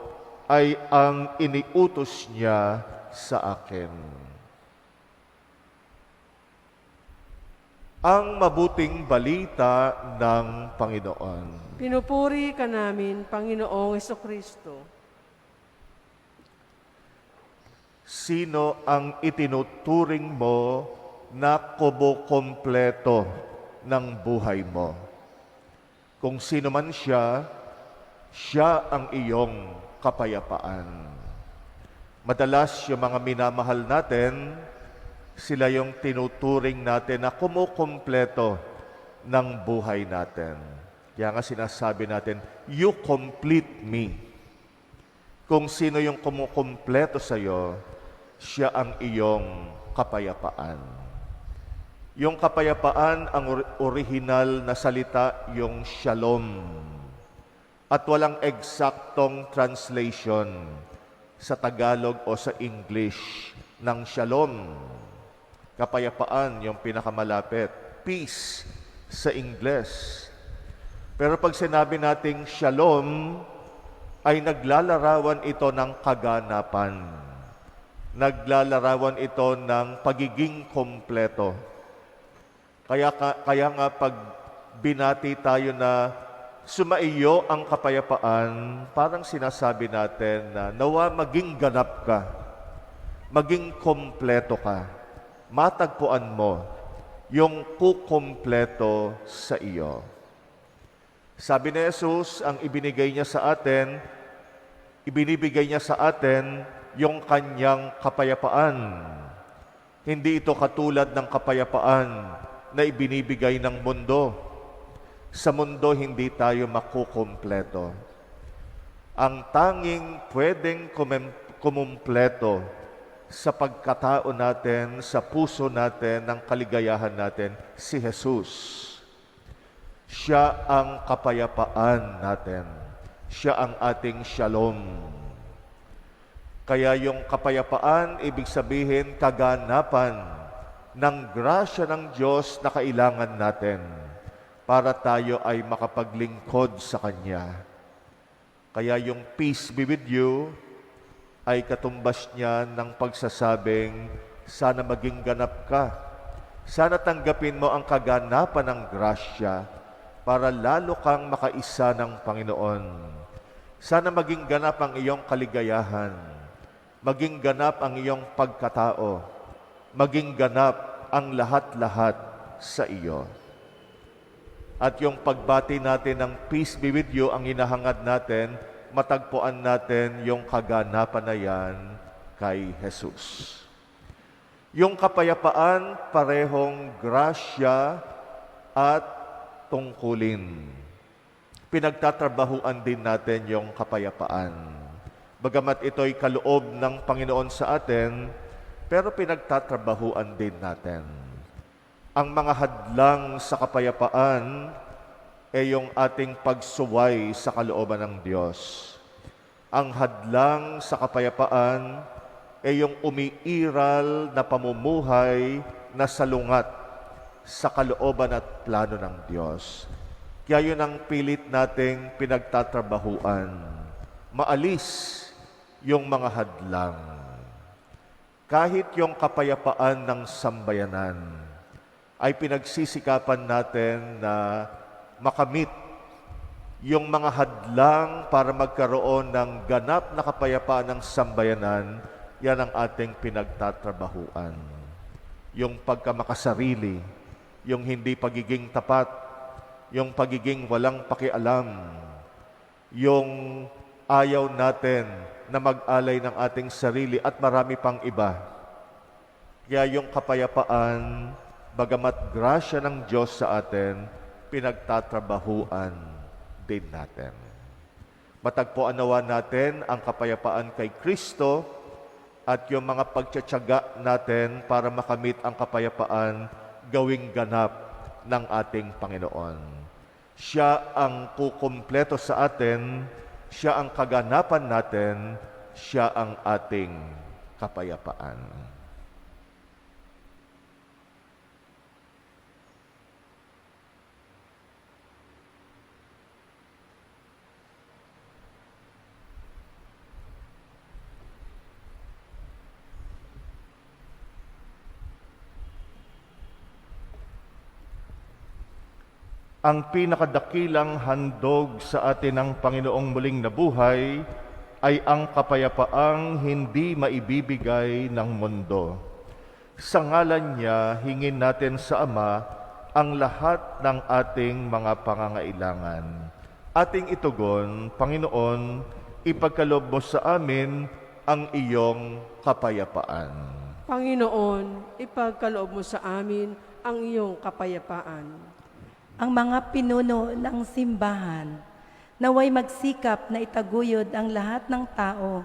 Speaker 1: ay ang iniutos niya sa akin. Ang mabuting balita ng Panginoon.
Speaker 2: Pinupuri ka namin, Panginoong Hesukristo.
Speaker 1: Sino ang itinuturing mo na kubo-kompleto ng buhay mo? Kung sino man siya, siya ang iyong kapayapaan. Madalas yung mga minamahal natin, sila yung tinuturing natin na kumukompleto ng buhay natin. Kaya nga sinasabi natin, you complete me. Kung sino yung kumukompleto sa'yo, siya ang iyong kapayapaan. Yung kapayapaan, ang original na salita, yung shalom. At walang eksaktong translation sa Tagalog o sa English ng shalom. Kapayapaan, yung pinakamalapit. Peace sa Ingles. Pero pag sinabi nating shalom, ay naglalarawan ito ng kaganapan. Naglalarawan ito ng pagiging kompleto. Kaya nga pag binati tayo na sumaiyo ang kapayapaan, parang sinasabi natin na nawa maging ganap ka, maging kompleto ka. Matagpuan mo yung kukompleto sa iyo. Sabi ni Jesus, ang ibinibigay niya sa atin yung kanyang kapayapaan. Hindi ito katulad ng kapayapaan na ibinibigay ng mundo. Sa mundo, hindi tayo makukumpleto. Ang tanging pwedeng kumumpleto sa pagkatao natin, sa puso natin, ng kaligayahan natin, si Jesus. Siya ang kapayapaan natin. Siya ang ating shalom. Kaya yung kapayapaan, ibig sabihin, kaganapan ng grasya ng Diyos na kailangan natin para tayo ay makapaglingkod sa Kanya. Kaya yung peace be with you ay katumbas niya ng pagsasabing, sana maging ganap ka. Sana tanggapin mo ang kaganapan ng grasya para lalo kang makaisa ng Panginoon. Sana maging ganap ang iyong kaligayahan, maging ganap ang iyong pagkatao, maging ganap ang lahat-lahat sa iyo. At yung pagbati natin ng peace be with you, ang hinahangad natin, matagpuan natin yung kaganapan na yan kay Jesus. Yung kapayapaan, parehong grasya at tungkulin. Pinagtatrabahuan din natin yung kapayapaan. Bagamat ito'y kaloob ng Panginoon sa atin, pero pinagtatrabahuan din natin. Ang mga hadlang sa kapayapaan ay yung ating pagsuway sa kalooban ng Diyos. Ang hadlang sa kapayapaan ay yung umiiral na pamumuhay na salungat sa kalooban at plano ng Diyos. Kaya yun ang pilit nating pinagtatrabahuan. Maalis yung mga hadlang. Kahit yung kapayapaan ng sambayanan ay pinagsisikapan natin na makamit yung mga hadlang para magkaroon ng ganap na kapayapaan ng sambayanan. Yan ang ating pinagtatrabahuan. Yung pagkamakasarili, yung hindi pagiging tapat, yung pagiging walang pakialam, yung ayaw natin na mag-alay ng ating sarili at marami pang iba. Kaya yung kapayapaan, bagamat grasya ng Diyos sa atin, pinagtatrabahuan din natin. Matagpuan nawa natin ang kapayapaan kay Kristo at yung mga pagtsatsaga natin para makamit ang kapayapaan gawing ganap ng ating Panginoon. Siya ang kukumpleto sa atin, siya ang kaganapan natin, siya ang ating kapayapaan. Ang pinakadakilang handog sa atin ng Panginoong muling nabuhay ay ang kapayapaang hindi maibibigay ng mundo. Sa ngalan niya, hingin natin sa Ama ang lahat ng ating mga pangangailangan. Ating itugon, Panginoon, ipagkaloob mo sa amin ang iyong kapayapaan.
Speaker 2: Panginoon, ipagkaloob mo sa amin ang iyong kapayapaan.
Speaker 3: Ang mga pinuno ng simbahan, naway magsikap na itaguyod ang lahat ng tao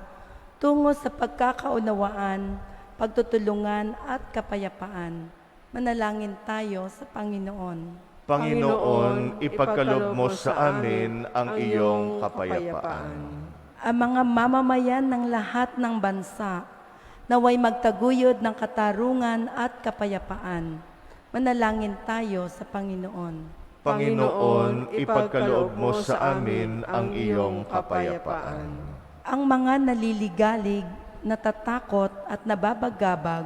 Speaker 3: tungo sa pagkakaunawaan, pagtutulungan at kapayapaan. Manalangin tayo sa Panginoon.
Speaker 1: Panginoon, ipagkaloob mo sa amin ang iyong kapayapaan.
Speaker 3: Ang mga mamamayan ng lahat ng bansa, naway magtaguyod ng katarungan at kapayapaan. Manalangin tayo sa Panginoon.
Speaker 1: Panginoon, ipagkaloob mo sa amin ang iyong kapayapaan.
Speaker 3: Ang mga naliligalig, natatakot at nababagabag,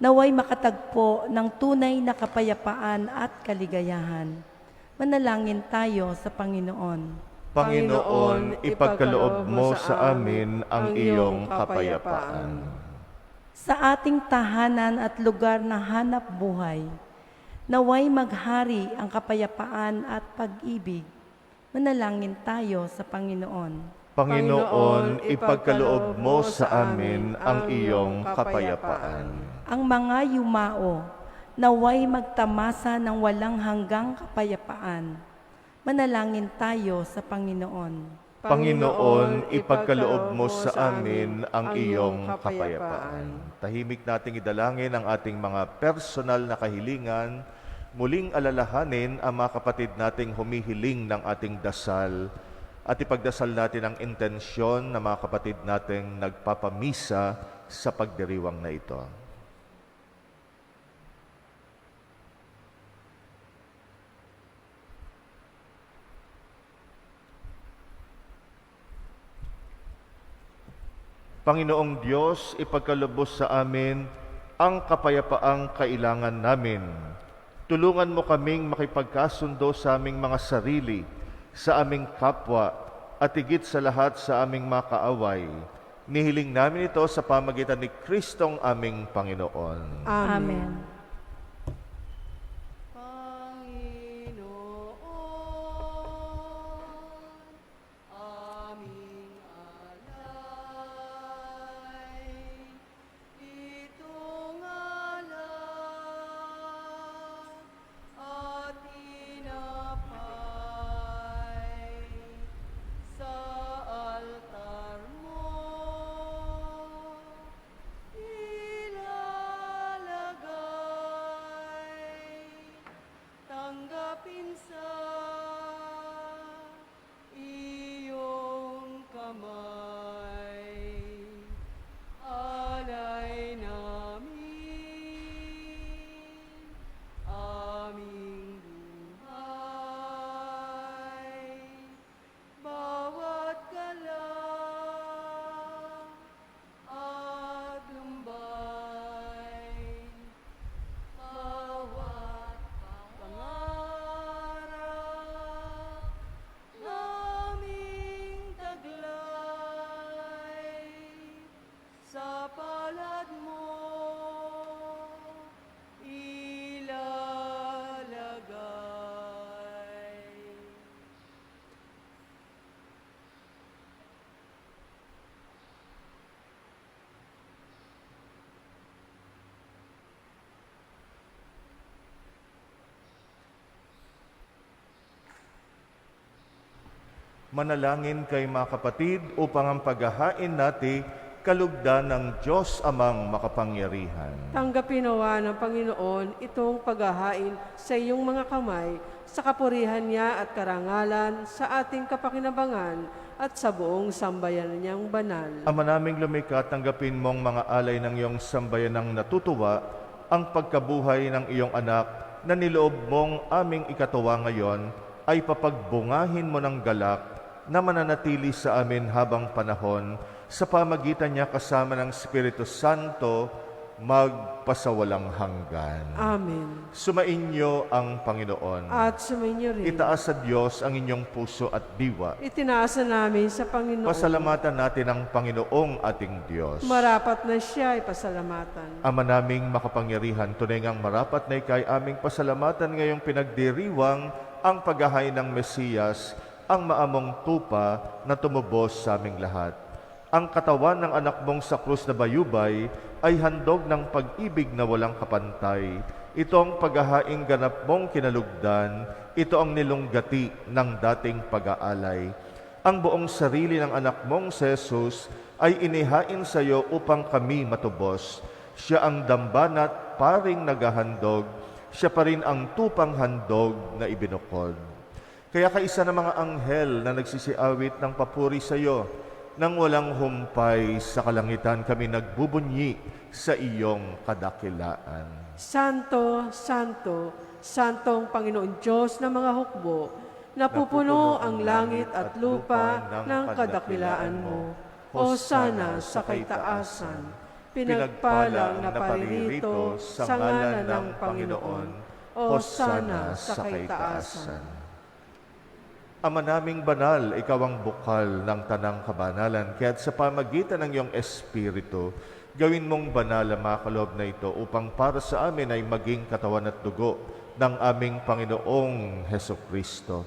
Speaker 3: naway makatagpo ng tunay na kapayapaan at kaligayahan. Manalangin tayo sa Panginoon.
Speaker 1: Panginoon, ipagkaloob mo sa amin ang iyong kapayapaan.
Speaker 3: Sa ating tahanan at lugar na hanap buhay, naway maghari ang kapayapaan at pag-ibig. Manalangin tayo sa Panginoon.
Speaker 1: Panginoon, ipagkaloob mo sa amin ang iyong kapayapaan.
Speaker 3: Ang mga yumao, naway magtamasa ng walang hanggang kapayapaan. Manalangin tayo sa Panginoon.
Speaker 1: Panginoon, ipagkaloob mo sa amin ang iyong kapayapaan. Tahimik nating idalangin ang ating mga personal na kahilingan, muling alalahanin ang mga kapatid nating humihiling ng ating dasal at ipagdasal natin ang intensyon ng mga kapatid nating nagpapamisa sa pagdiriwang na ito. Panginoong Diyos, ipagkalubos sa amin ang kapayapaang kailangan namin. Tulungan mo kaming makipagkasundo sa aming mga sarili, sa aming kapwa, at higit sa lahat sa aming mga kaaway. Nihiling namin ito sa pamagitan ni Kristong aming Panginoon.
Speaker 3: Amen.
Speaker 5: Panginoon, aming alay, itong alay at tinapay sa altar mo. Ilalagay
Speaker 1: Manalangin kay mga kapatid upang ang paghahain natin kalugdan ng Diyos Amang makapangyarihan.
Speaker 2: Tanggapin nawa ng Panginoon itong paghahain sa iyong mga kamay, sa kapurihan niya at karangalan, sa ating kapakinabangan at sa buong sambayanan niyang banal.
Speaker 1: Ama naming lumikha, tanggapin mong mga alay ng iyong sambayanang natutuwa, ang pagkabuhay ng iyong anak na niloob mong aming ikatuwa ngayon ay papagbungahin mo ng galak na mananatili sa amin habang panahon sa pamagitan niya kasama ng Espiritu Santo magpasawalang hanggan.
Speaker 2: Amen.
Speaker 1: Sumainyo ang Panginoon.
Speaker 2: At sumainyo rin.
Speaker 1: Itaas sa Diyos ang inyong puso at diwa.
Speaker 2: Itinaasa namin sa Panginoon.
Speaker 1: Pasalamatan natin ang Panginoong ating Diyos.
Speaker 2: Marapat na siya ay pasalamatan.
Speaker 1: Ama naming makapangyarihan, tunay ngang marapat na ikay aming pasalamatan ngayong pinagdiriwang ang paghahain ng Mesiyas, ang maamong tupa na tumubos sa aming lahat. Ang katawan ng anak mong sa krus na bayubay ay handog ng pag-ibig na walang kapantay. Ito ang paghahaing ganap mong kinalugdan, ito ang nilunggati ng dating pag-aalay. Ang buong sarili ng anak mong si Jesus ay inihain sa iyo upang kami matubos. Siya ang dambanat paring naghahandog, siya pa rin ang tupang handog na ibinukod. Kaya kaisa ng mga anghel na nagsisiawit ng papuri sa iyo, nang walang humpay sa kalangitan kami nagbubunyi sa iyong kadakilaan.
Speaker 2: Santo, Santo, Santong Panginoon Diyos ng mga hukbo, napupuno ang langit at lupa ng kadakilaan mo. Hosana sa kaitaasan. Pinagpalang na paririto sa ngalan ng Panginoon. Hosana sa kaitaasan.
Speaker 1: Ama naming banal, ikaw ang bukal ng tanang kabanalan, kaya't sa pamagitan ng iyong Espiritu, gawin mong banal ang mga kaloob na ito upang para sa amin ay maging katawan at dugo ng aming Panginoong Hesukristo.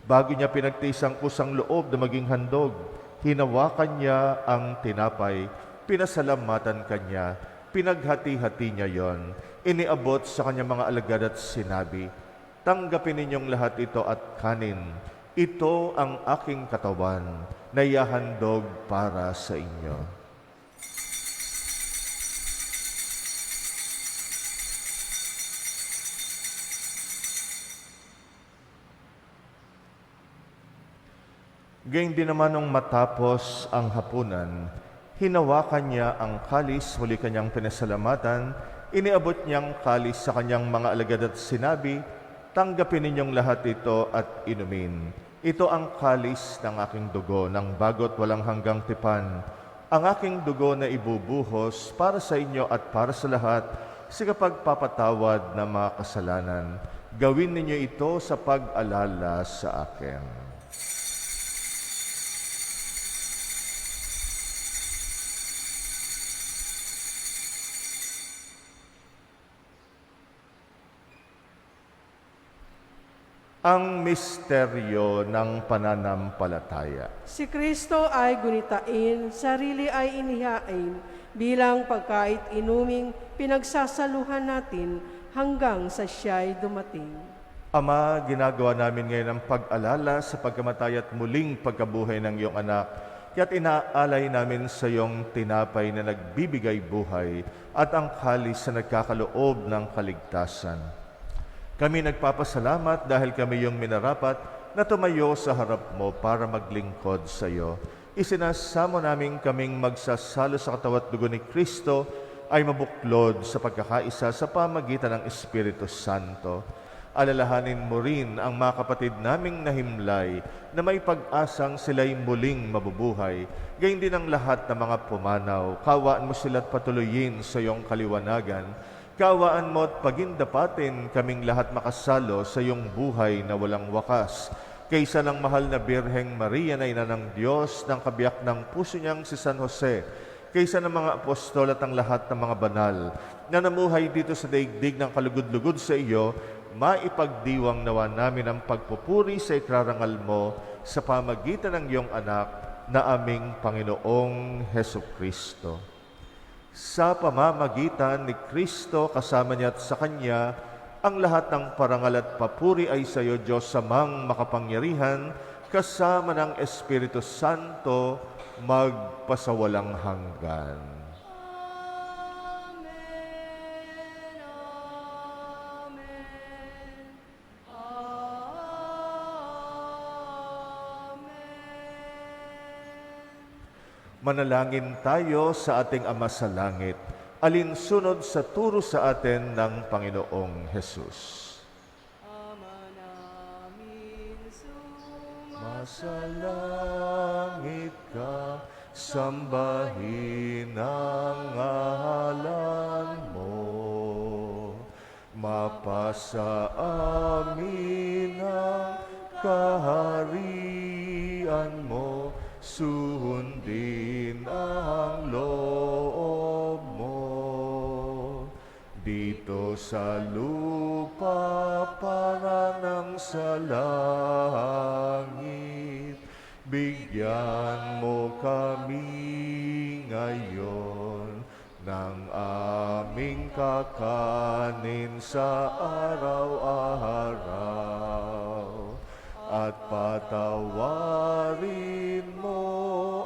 Speaker 1: Bago niya pinagtiis ang kusang loob na maging handog, hinawakan niya ang tinapay, pinasalamatan kanya, pinaghati-hati niya yon, iniabot sa kanyang mga alagad at sinabi, "Tanggapin ninyong lahat ito at kanin. Ito ang aking katawan na ihahandog para sa inyo." Gayun din naman nung matapos ang hapunan, hinawakan niya ang kalis, muli kanyang pinasalamatan, iniabot niyang kalis sa kanyang mga alagad at sinabi, "Tanggapin ninyong lahat ito at inumin. Ito ang kalis ng aking dugo, ng bago't walang hanggang tipan. Ang aking dugo na ibubuhos para sa inyo at para sa lahat sa kapagpapatawad ng mga kasalanan. Gawin ninyo ito sa pag-alala sa akin." Ang misteryo ng pananampalataya.
Speaker 2: Si Kristo ay gunitain, sarili ay inihain, bilang pagkait inuming pinagsasaluhan natin hanggang sa siya'y dumating.
Speaker 1: Ama, ginagawa namin ngayon ang pag-alala sa pagkamatay at muling pagkabuhay ng iyong anak, kaya't inaalay namin sa iyong tinapay na nagbibigay buhay at ang kalis na nagkakaloob ng kaligtasan. Kami nagpapasalamat dahil kami yung minarapat na tumayo sa harap mo para maglingkod sa iyo. Isinasamo namin kaming magsasalo sa katawan at dugo ni Kristo ay mabuklod sa pagkakaisa sa pamagitan ng Espiritu Santo. Alalahanin mo rin ang mga kapatid naming nahimlay na may pag-asang sila'y muling mabubuhay. Gayun din ang lahat ng mga pumanaw. Kawaan mo sila't patuloyin sa iyong kaliwanagan. Kaawaan mo at pagindapatin kaming lahat makasalo sa iyong buhay na walang wakas. Kaysa ng mahal na Birheng Maria na ina ng Diyos, ng kabiyak ng puso niyang si San Jose, kaysa ng mga apostol at ang lahat ng mga banal na namuhay dito sa daigdig ng kalugod-lugod sa iyo, maipagdiwang nawa namin ang pagpupuri sa ikrarangal mo sa pamagitan ng iyong anak na aming Panginoong Hesukristo. Sa pamamagitan ni Kristo, kasama niya at sa Kanya, ang lahat ng parangal at papuri ay sa iyo, Diyos Amang makapangyarihan, kasama ng Espiritu Santo, magpasawalang hanggan.
Speaker 5: Amen. Amen. Amen.
Speaker 1: Manalangin tayo sa ating Ama sa Langit, alinsunod sa turo sa atin ng Panginoong Hesus.
Speaker 5: Ama namin
Speaker 1: Masalangit ka, sambahin ang ngalan mo. Mapasa amin ang kaharian mo, sundin ang loob mo. Dito sa lupa para ng sa langit, bigyan mo kami ngayon ng aming kakanin sa araw-araw. At patawarin mo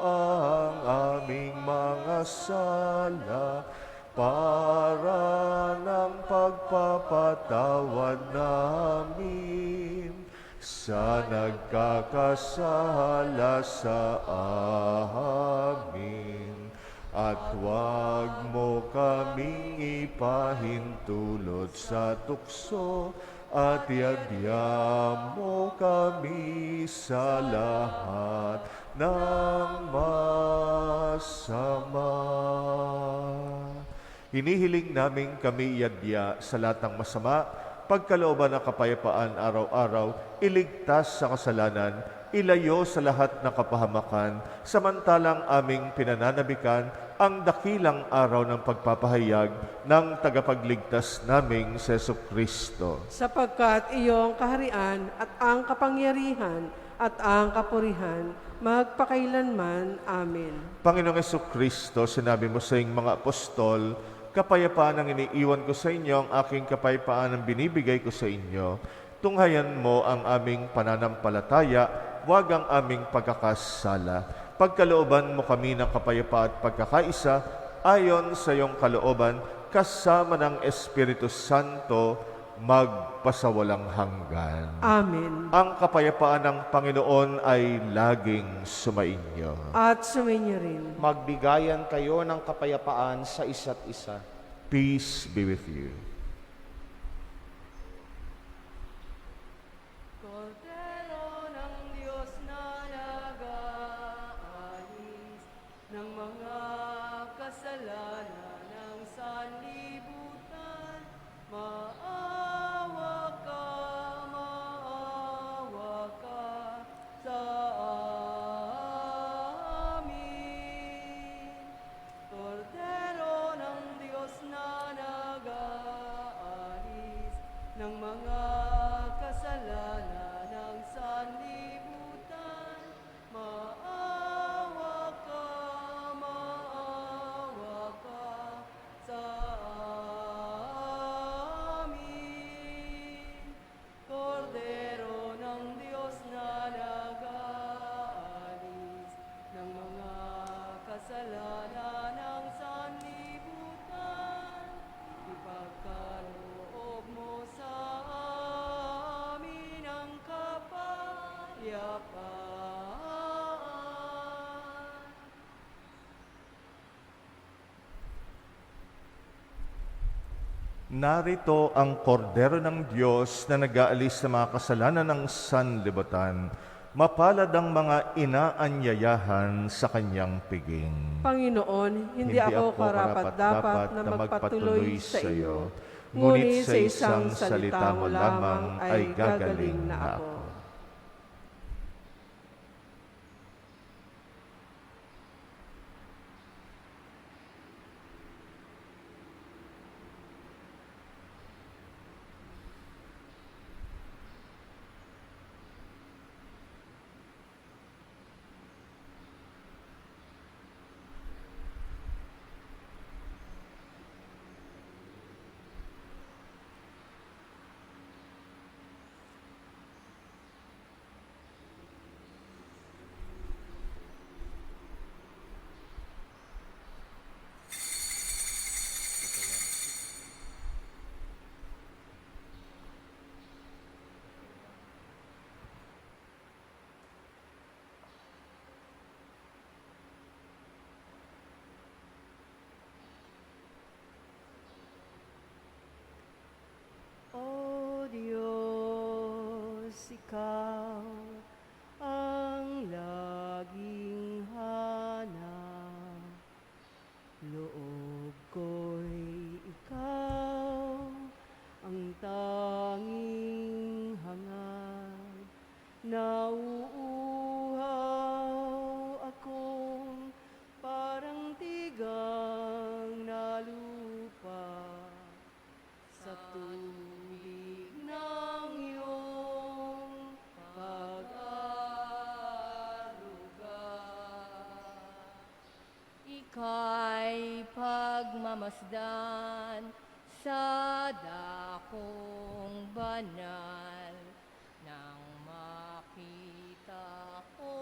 Speaker 1: ang aming mga sala, para ng pagpapatawad namin sa nagkakasala sa amin. At huwag mo kaming ipahintulot sa tukso, at iagya mo kami sa lahat ng masama. Hinihiling namin kami iadya sa lahat ng masama, pagkalooban ng kapayapaan araw-araw, iligtas sa kasalanan, ilayo sa lahat ng kapahamakan, samantalang aming pinananabikan ang dakilang araw ng pagpapahayag ng tagapagligtas naming si Jesucristo.
Speaker 2: Sapagkat iyong kaharian at ang kapangyarihan at ang kapurihan magpakailanman. Amen.
Speaker 1: Panginoong Jesucristo, sinabi mo sa iyong mga apostol, kapayapaan ang iniiwan ko sa inyo, ang aking kapayapaan ang binibigay ko sa inyo. Tunghayan mo ang aming pananampalataya, huwag ang aming pagkakasala. Pagkalooban mo kami ng kapayapaan at pagkakaisa, ayon sa iyong kalooban, kasama ng Espiritu Santo, magpasawalang hanggan.
Speaker 2: Amen.
Speaker 1: Ang kapayapaan ng Panginoon ay laging sumainyo.
Speaker 2: At sumainyo rin.
Speaker 4: Magbigayan kayo ng kapayapaan sa isa't isa.
Speaker 1: Peace be with you.
Speaker 5: Kordero ng Diyos na nag-aalis ng mga kasalanan ng sanlibutan, maawa ka sa amin. Kordero ng Diyos na nag-aalis ng mga kasalanan ng sanlibutan, maawa ka sa amin. Kordero ng Diyos na nag-aalis ng mga kasalanan ng sanlibutan, ipagkaloob mo sa amin ang kapayapaan.
Speaker 1: Narito ang kordero ng Diyos na nag-aalis sa mga kasalanan ng sanlibutan. Mapalad ang mga inaanyayahan sa kanyang piging.
Speaker 2: Panginoon, hindi ako karapat-dapat na magpatuloy sa iyo, ngunit sa isang salita mo lamang ay gagaling na ako.
Speaker 5: Nauuhaw akong parang tigang na lupa sa tubig ng iyong pag-aruga. Ika'y pagmamasdan sa dakong banal nang makita ko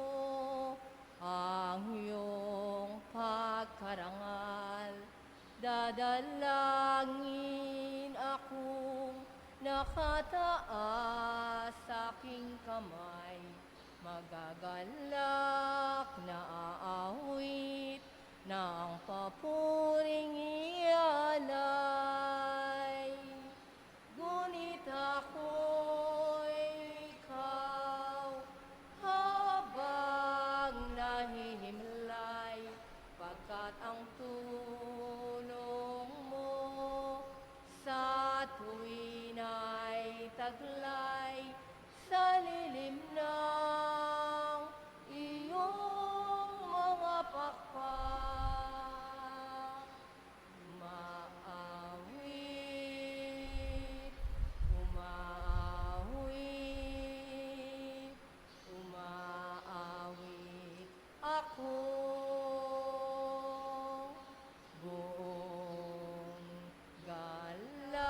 Speaker 5: ang iyong pagkarangal. Dadalangin akong nakataas sa aking kamay, magagalak na aawit na ang papuring ialay. Ngunit ako'y ikaw habang nahihimlay, pagkat ang tulong mo sa tuwin ay taglay sa lilim ng iyong mga pakpak. Umaawit, umaawit, umaawit ako buong galak.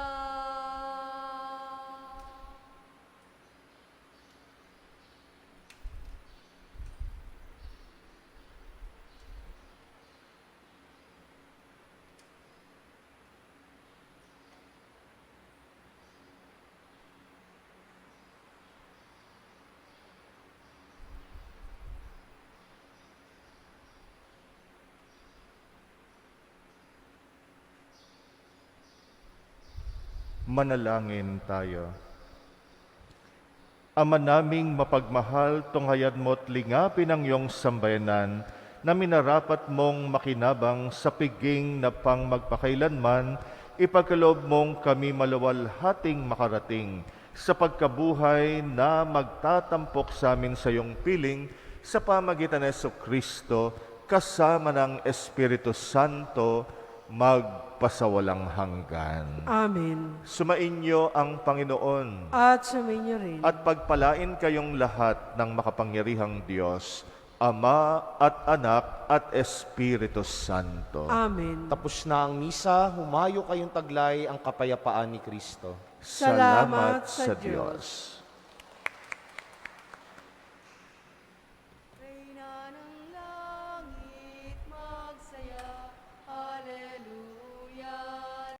Speaker 1: Manalangin tayo. Ama naming mapagmahal, tunghayad mo't lingapin ang iyong sambayanan na minarapat mong makinabang sa piging na pang magpakailanman, ipagkaloob mong kami malawalhating makarating sa pagkabuhay na magtatampok sa amin sa iyong piling sa pamagitan ng Jesucristo kasama ng Espiritu Santo magpasawalang hanggan.
Speaker 2: Amen.
Speaker 1: Sumainyo ang Panginoon
Speaker 2: At sumainyo rin.
Speaker 1: at pagpalain kayong lahat ng makapangyarihang Diyos, Ama at Anak at Espiritu Santo.
Speaker 2: Amen.
Speaker 4: Tapos na ang misa, humayo kayong taglay ang kapayapaan ni Kristo.
Speaker 2: Salamat sa Diyos.